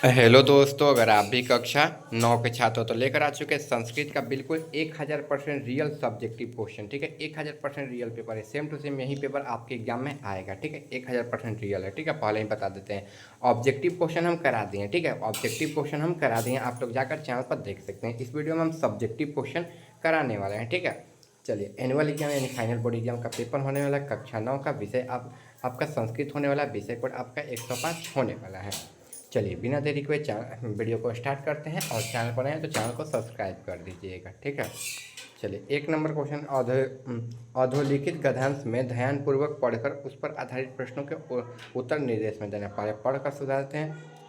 Hello दोस्तों, अगर आप भी कक्षा 9 के छात्र हो तो लेकर आ चुके हैं संस्कृत का बिल्कुल 1000% रियल सब्जेक्टिव क्वेश्चन। ठीक है, 1000% रियल पेपर है। सेम टू सेम यही पेपर आपके एग्जाम में आएगा। ठीक है, 1000% रियल है। ठीक है, पहले ही बता देते हैं। ऑब्जेक्टिव क्वेश्चन हम करा दिए। ठीक है, ऑब्जेक्टिव क्वेश्चन हम करा दिए, आप लोग जाकर चैनल पर देख सकते हैं। इस वीडियो में हम सब्जेक्टिव क्वेश्चन कराने वाले हैं। ठीक है, चलिए। एनुअल एग्जाम यानी फाइनल बोर्ड एग्जाम का पेपर होने वाला है। कक्षा 9 का विषय आपका संस्कृत होने वाला है। विषय कोड आपका 105 होने वाला है। चलिए, बिना देरी के वीडियो को स्टार्ट करते हैं। और चैनल पर आए तो चैनल को सब्सक्राइब कर दीजिएगा। ठीक है, चलिए। एक नंबर क्वेश्चन, अधोलिखित गद्यांश में ध्यानपूर्वक पढ़कर उस पर आधारित प्रश्नों के उत्तर निर्देश में देना। पढ़कर सुधारते हैं।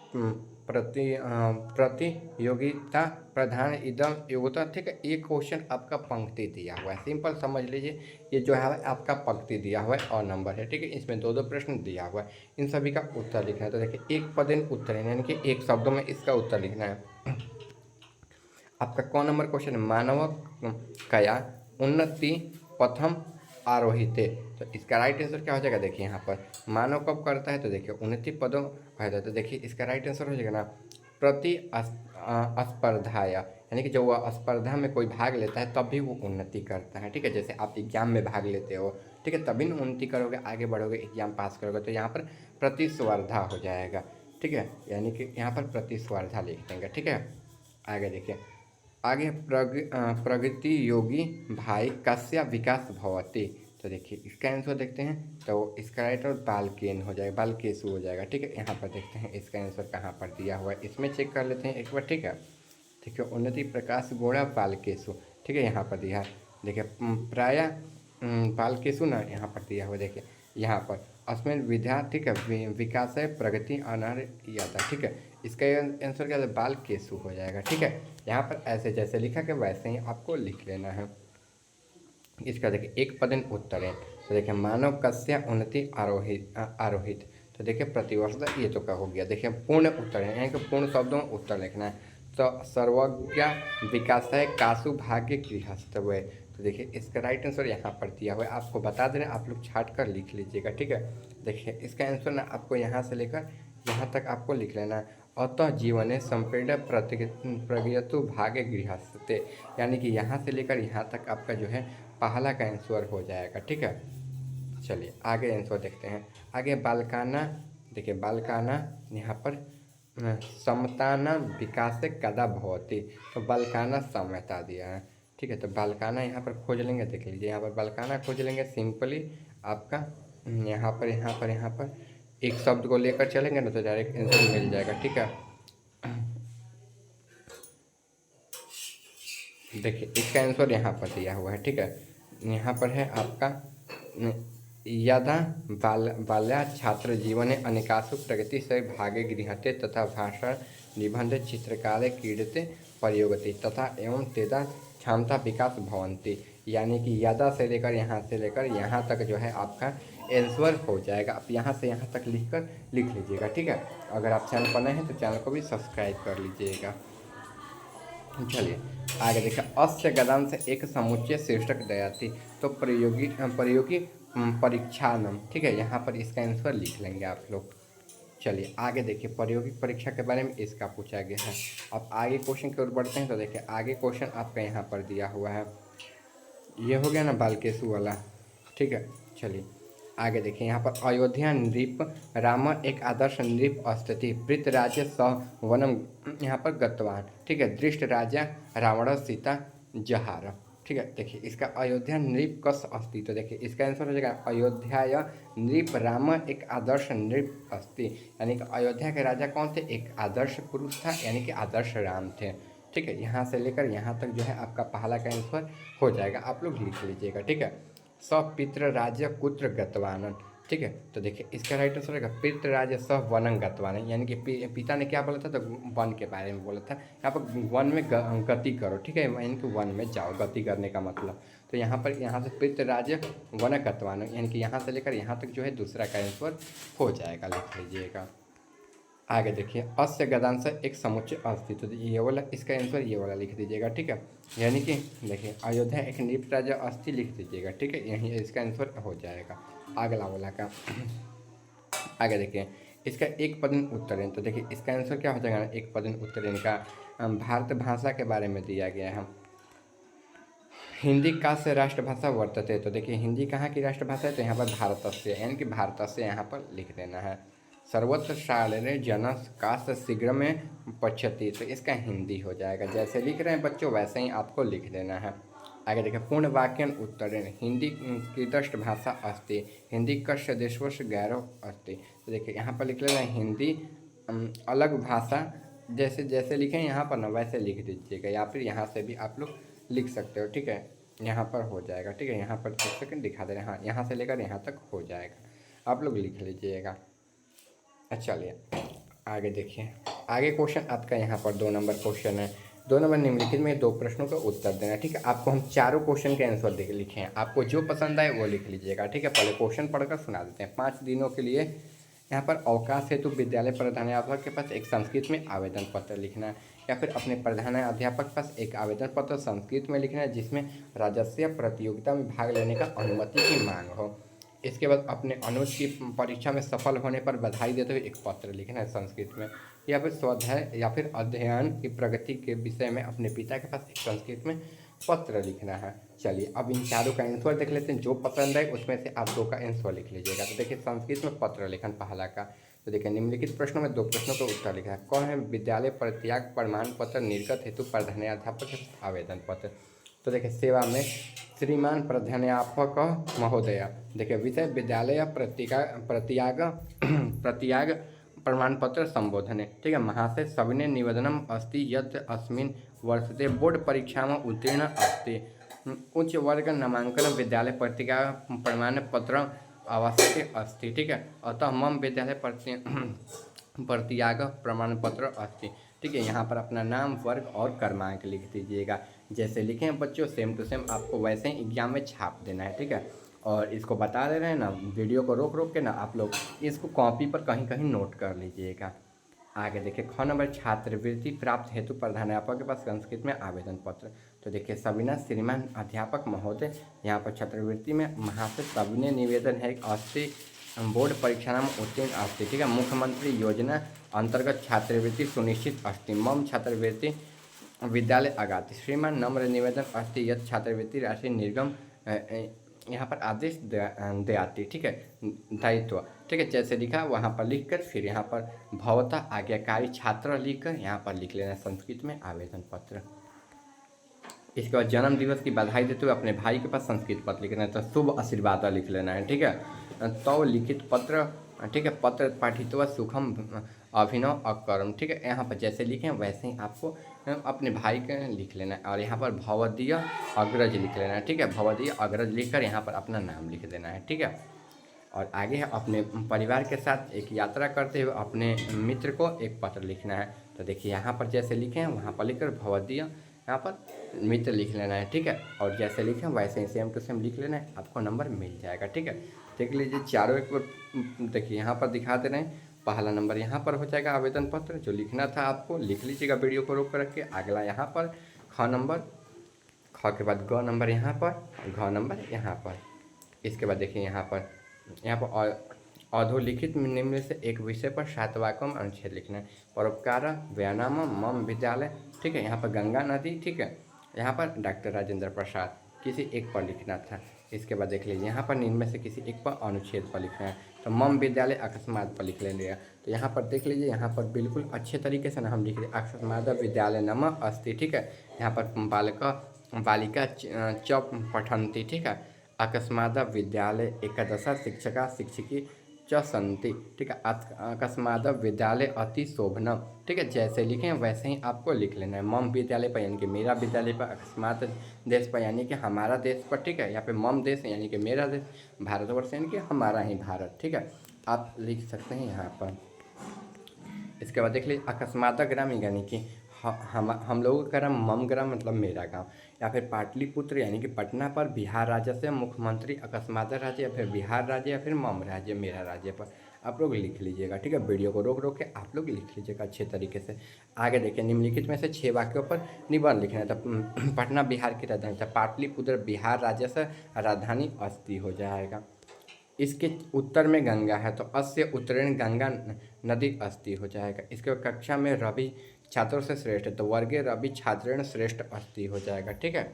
प्रतियोगिता प्रधान इदम योग्यता। ठीक है, ये क्वेश्चन आपका पंक्ति दिया हुआ है। सिंपल समझ लीजिए, ये जो है आपका पंक्ति दिया हुआ है और नंबर है। ठीक है, इसमें दो दो प्रश्न दिया हुआ है, इन सभी का उत्तर लिखना है। तो देखिए, एक पदेन उत्तर है, यानी कि एक शब्दों में इसका उत्तर लिखना है। आपका कौन नंबर क्वेश्चन है? मानव कया उन्नति पथम आरोहिते। तो इसका राइट आंसर क्या हो जाएगा? देखिए, यहाँ पर मानव कब करता है तो देखिए उन्नति पदों कहता है। तो देखिए इसका राइट आंसर हो जाएगा ना, प्रति स्पर्धाया, यानी कि जब वह स्पर्धा में कोई भाग लेता है तब भी वो उन्नति करता है। ठीक है, जैसे आप एग्जाम में भाग लेते हो, ठीक है, तभी ना उन्नति करोगे, आगे बढ़ोगे, एग्जाम पास करोगे। तो यहाँ पर प्रतिस्पर्धा हो जाएगा। ठीक है, यानी कि यहाँ पर प्रतिस्पर्धा लिख देंगे। ठीक है, आगे देखिए। आगे प्रगति योगी भाई कस्य विकास भवति। तो देखिए इसका आंसर देखते हैं। तो इसका राइट आंसर बालकेन हो जाएगा, बालकेशु हो जाएगा। ठीक है, यहाँ पर देखते हैं इसका आंसर कहाँ पर दिया हुआ है, इसमें चेक कर लेते हैं एक बार। ठीक है, ठीक है, उन्नति प्रकाश गौड़ा बालकेशु। ठीक है, यहाँ पर दिया है। देखिए प्राय बालकेशु ना, यहाँ पर दिया हुआ। देखिए यहाँ पर अस्मिन विद्या। ठीक है, विकास है प्रगति अनार्य यादा। ठीक है, इसका आंसर क्या है? बालकेशु हो जाएगा। ठीक है, यहाँ पर ऐसे जैसे लिखा के वैसे ही आपको लिख लेना है। इसका देखिए एक पदन उत्तर है। तो देखिए मानव कस्य उन्नति आरोहित। तो देखिए प्रतिवर्ष, ये तो क्या हो गया? देखिए पूर्ण उत्तर है, यानी कि पूर्ण शब्दों में उत्तर लिखना है। तो सर्वज्ञ विकास है कासु भाग्य गृहस्थ हुए। तो देखिए इसका राइट आंसर यहाँ पर दिया हुआ है। आपको बता दे रहे हैं, आप लोग छाट कर लिख लीजिएगा। ठीक है, देखिए इसका आंसर ना आपको यहाँ से लेकर यहाँ तक आपको लिख लेना है। अतः जीवने संपीड़ प्रगयतु भाग्य गृहस्थते, यानी कि यहाँ से लेकर यहाँ तक आपका जो है पहला का आंसर हो जाएगा। ठीक है, चलिए आगे आंसर देखते हैं। आगे बालकाना। देखिए बालकाना यहाँ पर समताना विकास से कदा भवती। तो बालकाना समता दिया है। ठीक है, तो बालकाना यहाँ पर खोज लेंगे। देख लीजिए यहाँ पर बालकाना खोज लेंगे सिंपली। आपका यहाँ पर एक शब्द को लेकर चलेंगे ना तो डायरेक्ट आंसर मिल जाएगा। ठीक है, देखिए इसका आंसर यहाँ पर दिया हुआ है। ठीक है, यहाँ पर है आपका यदा बाल्या छात्र जीवने अनेकासु प्रगति से भागे गृहते तथा भाषण निबंध चित्रकार्य क्रीडते प्रयोगति तथा एवं तेदा क्षमता विकास भवंती। यानी कि यदा से लेकर यहाँ तक जो है आपका आंसर हो जाएगा। आप यहाँ से यहाँ तक लिख लीजिएगा। ठीक है, अगर आप चैनल पर नए हैं तो चैनल को भी सब्सक्राइब कर लीजिएगा। चलिए आगे देखिए, अस्य गदान से एक समुच्चय शीर्षक दया थी। तो प्रयोगी परीक्षानम। ठीक है, यहाँ पर इसका आंसर लिख लेंगे आप लोग। चलिए आगे देखिए, प्रायोगिक परीक्षा के बारे में इसका पूछा गया है। अब आगे क्वेश्चन की ओर बढ़ते हैं। तो देखिए आगे क्वेश्चन आपका यहाँ पर दिया हुआ है। ये हो गया ना बालकेशु वाला। ठीक है, चलिए आगे देखिए। यहाँ पर अयोध्या नृप राम एक आदर्श नृप अस्ति प्रीत राज्य सह वनम। यहाँ पर गतवान। ठीक है, दृष्ट राजा रावण सीता जहार। ठीक है, देखिए इसका अयोध्या नृप कस अस्ति। तो देखिए इसका आंसर हो जाएगा अयोध्या नृप राम एक आदर्श नृप अस्ति। यानी कि अयोध्या के राजा कौन थे? एक आदर्श पुरुष था, यानी कि आदर्श राम थे। ठीक है, यहाँ से लेकर यहाँ तक जो है आपका पहला का आंसर हो जाएगा। आप लोग लिख लीजिएगा। ठीक है, सपित्र राज्य कुत्र गतवानन। ठीक है, तो देखिए इसका राइट आंसर रहेगा पितृ राज्य सह वनम गतवानन। यानी कि पिता ने क्या बोला था? तो वन के बारे में बोला था। यहाँ पर वन में गति करो। ठीक है, यानी कि वन में जाओ, गति करने का मतलब। तो यहाँ पर यहाँ से पितृ राज्य वन गतवानन, यानी कि यहाँ से लेकर यहाँ तक जो है दूसरा का आंसर हो जाएगा। लिख लीजिएगा। आगे देखिए, अस्य गदान से एक समुच्चय अस्ति। तो ये वाला इसका आंसर ये वाला लिख दीजिएगा। ठीक है, यानी कि देखिए अयोध्या एक नृप राज्य अस्ति लिख दीजिएगा। ठीक है, यही इसका आंसर हो जाएगा अगला वाला का। आगे देखिए, इसका एक पदन उत्तरण, तो देखिए इसका आंसर क्या हो जाएगा ना, एक पदन उत्तरण का भारत भाषा के बारे में दिया गया है। हिंदी कास्य राष्ट्रभाषा वर्तते, तो देखिए हिंदी कहाँ की राष्ट्रभाषा है, तो यहाँ पर भारतस्य यानी कि भारतस्य यहाँ पर लिख देना है। सर्वत्र शाले जनस कास्य शीघ्र में पश्यति, तो इसका हिंदी हो जाएगा। जैसे लिख रहे हैं बच्चों वैसे ही आपको लिख देना है। आगे देखिए पूर्ण वाक्यन उत्तरण, हिंदी कीदृष्ट भाषा अस्ति, हिंदी कस्य देशस्य गैरव अस्ति, तो देखिए यहाँ पर लिख लेना हिंदी अलग भाषा, जैसे जैसे लिखें यहाँ पर ना वैसे लिख दीजिएगा, या फिर यहाँ से भी आप लोग लिख सकते हो। ठीक है, यहाँ पर हो जाएगा। ठीक है, यहाँ पर एक सेकंड दिखा दे रहे हैं, हाँ यहाँ से लेकर यहाँ तक हो जाएगा, आप लोग लिख लीजिएगा। अच्छा चलिए आगे देखिए, आगे क्वेश्चन आपका यहाँ पर 2 नंबर क्वेश्चन है। 2 नंबर निम्नलिखित में 2 प्रश्नों का उत्तर देना। ठीक है, आपको हम चारों क्वेश्चन के आंसर देख लिखे हैं, आपको जो पसंद आए वो लिख लीजिएगा। ठीक है, पहले क्वेश्चन पढ़कर सुना देते हैं। 5 दिनों के लिए यहाँ पर अवकाश हेतु विद्यालय प्रधानाध्यापक के पास एक संस्कृत में आवेदन पत्र लिखना है, या फिर अपने प्रधानाध्यापक के पास एक आवेदन पत्र संस्कृत में लिखना है जिसमें राजस्व प्रतियोगिता में भाग लेने का अनुमति की मांग हो। इसके बाद अपने अनुज की परीक्षा में सफल होने पर बधाई देते हुए एक पत्र लिखना है संस्कृत में, या फिर स्वाध्याय या फिर अध्ययन की प्रगति के विषय में अपने पिता के पास एक संस्कृत में पत्र लिखना है। चलिए अब इन चारों का आंसर देख लेते हैं, जो पसंद है उसमें से आप 2 का आंसर लिख लीजिएगा। तो देखिए संस्कृत में पत्र लेखन पहला का, तो देखिए निम्नलिखित प्रश्नों में 2 प्रश्नों का उत्तर लिखा है। कौन है विद्यालय परित्याग प्रमाण पत्र निर्गत हेतु प्रधानाध्यापक के आवेदन पत्र, तो देखिए सेवा में श्रीमान प्रधानाध्यापक महोदय, देखिए विषय विद्यालय प्रतियाग प्रतियाग प्रमाण पत्र संबोधन है। ठीक है, महाशय सविनय निवेदनम अस्ति यत् अस्मिन् वर्षते बोर्ड परीक्षा में उत्तीर्ण अस्ति, उच्च वर्ग नामांकन विद्यालय प्रतियाग प्रमाण पत्र आवश्यक अस्ति। ठीक है, अतः मम विद्यालय प्रतियाग प्रमाण पत्र अस्ति। ठीक है, यहाँ पर अपना नाम, वर्ग और क्रमांक लिख दीजिएगा। जैसे लिखे हैं बच्चों सेम टू सेम आपको वैसे ही एग्जाम में छाप देना है। ठीक है, और इसको बता दे रहे हैं ना, वीडियो को रोक रोक के ना आप लोग इसको कॉपी पर कहीं कहीं नोट कर लीजिएगा। आगे देखिए ख नंबर छात्रवृत्ति प्राप्त हेतु प्रधानाध्यापक के पास संस्कृत में आवेदन पत्र, तो देखिए सविनय श्रीमान अध्यापक महोदय, यहाँ पर छात्रवृत्ति में महाशय सविनय निवेदन है 80 बोर्ड परीक्षा नाम उत्तीर्ण अस्ति। ठीक है, मुख्यमंत्री योजना अंतर्गत छात्रवृत्ति सुनिश्चित अस्ति, मम छात्रवृत्ति विद्यालय आगाति, श्रीमान नम्र निवेदन अस्ति यद छात्रवृत्ति राशि निर्गम यहाँ पर आदेश दयाति। ठीक है, दायित्व। ठीक है, जैसे लिखा वहाँ पर लिखकर फिर यहाँ पर भवता आज्ञाकारी छात्र लिखकर यहाँ पर लिख लेना संस्कृत में आवेदन पत्र। इसके बाद जन्म दिवस की बधाई देते हुए अपने भाई के पास संस्कृत पत्र लिखना है, तो शुभ आशीर्वाद लिख लेना है। ठीक है, तो लिखित पत्र, ठीक है, पत्र पाठित्वा सुखम अभिनव अकर्म। ठीक है, यहाँ पर जैसे लिखे हैं वैसे ही आपको अपने भाई का लिख लेना है, और यहाँ पर भवदीय अग्रज लिख लेना है। ठीक है, भवदीय अग्रज लिखकर यहाँ पर अपना नाम लिख देना है। ठीक है, और आगे है अपने परिवार के साथ एक यात्रा करते हुए अपने मित्र को एक पत्र लिखना है, तो देखिए यहाँ पर जैसे लिखे हैं वहाँ पर लिखकर भवदीय यहाँ पर मित्र लिख लेना है। ठीक है, और जैसे लिखें वैसे ही सेम टू सेम लिख लेना है, आपको नंबर मिल जाएगा। ठीक है, देख लीजिए चारों एक बार देखिए यहाँ पर दिखा दे रहे हैं। पहला नंबर यहाँ पर हो जाएगा आवेदन पत्र, जो लिखना था आपको लिख लीजिएगा वीडियो को रोक कर रख के। अगला यहाँ पर ख नंबर, ख के बाद ग नंबर यहाँ पर, घ नंबर यहाँ पर। इसके बाद देखिए यहाँ पर अधोलिखित निम्न से एक विषय पर सातवाकम अनुच्छेद लिखना है। परोपकार व्यायाम मम विद्यालय। ठीक है, यहाँ पर गंगा नदी। ठीक है, यहाँ पर डॉक्टर राजेंद्र प्रसाद, किसी एक पर लिखना था। इसके बाद देख लीजिए यहाँ पर निम्न से किसी एक पर अनुच्छेद पर लिखना है, तो मम विद्यालय अकस्मात पर लिख लेंगे। तो यहाँ पर देख लीजिए यहाँ पर बिल्कुल अच्छे तरीके से ना हम लिख रहे अकस्मात विद्यालय नम अस्ति। ठीक है, यहाँ पर बालिका च पठन्ति। ठीक है, अकस्मात विद्यालय एकादश शिक्षका शिक्षकी च सन्ति। ठीक है, अकस्मात विद्यालय अति शोभनम। ठीक है, जैसे लिखें वैसे ही आपको लिख लेना है। मम विद्यालय पर यानी कि मेरा विद्यालय पर, अकस्मात देश पर यानी कि हमारा देश पर। ठीक है, यहाँ पे मम देश यानी कि मेरा देश, भारतवर्ष यानी कि हमारा ही भारत। ठीक है, आप लिख सकते हैं यहाँ पर। इसके बाद देख लीजिए अकस्मात ग्राम यानी कि हम लोगों का ग्राम, मम ग्राम मतलब मेरा गांव, या फिर पाटलिपुत्र यानी कि पटना पर, बिहार राज्य से मुख्यमंत्री अकस्मात राज्य, या फिर बिहार राज्य, या फिर मम राज्य मेरा राज्य पर आप लोग लिख लीजिएगा। ठीक है, वीडियो को रोक रोक के आप लोग लिख लीजिएगा अच्छे तरीके से। आगे देखिए निम्नलिखित में से 6 वाक्यों पर निबंध लिखना है। तो पटना बिहार की राजधानी था, पाटलिपुत्र बिहार राज्य से राजधानी अस्ति हो जाएगा। इसके उत्तर में गंगा है तो अस्य उत्तरेण गंगा नदी अस्ति हो जाएगा। इसके कक्षा में रवि छात्रों से श्रेष्ठ है तो वर्गीय रवि छात्रेण श्रेष्ठ अस्ति हो जाएगा। ठीक है,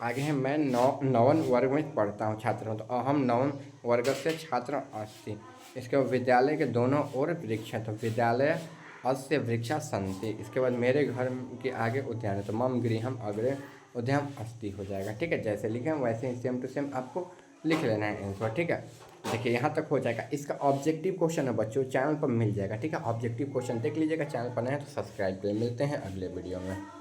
आगे है मैं नवन वर्ग में पढ़ता हूँ छात्र हूँ तो अहम नवन वर्ग से छात्र अस्ति। इसके बाद विद्यालय के दोनों ओर वृक्ष है तो विद्यालय अस्य वृक्षा सन्ति। इसके बाद मेरे घर के आगे उद्यान है तो मम गृहम अग्रे उद्यान अस्ति हो जाएगा। ठीक है, जैसे लिखे हम वैसे ही सेम टू सेम आपको लिख लेना है आंसर। ठीक है, देखिए यहाँ तक हो जाएगा। इसका ऑब्जेक्टिव क्वेश्चन है बच्चों चैनल पर मिल जाएगा। ठीक है, ऑब्जेक्टिव क्वेश्चन देख लीजिएगा, चैनल पर नए हैं तो सब्सक्राइब करें। मिलते हैं अगले वीडियो में।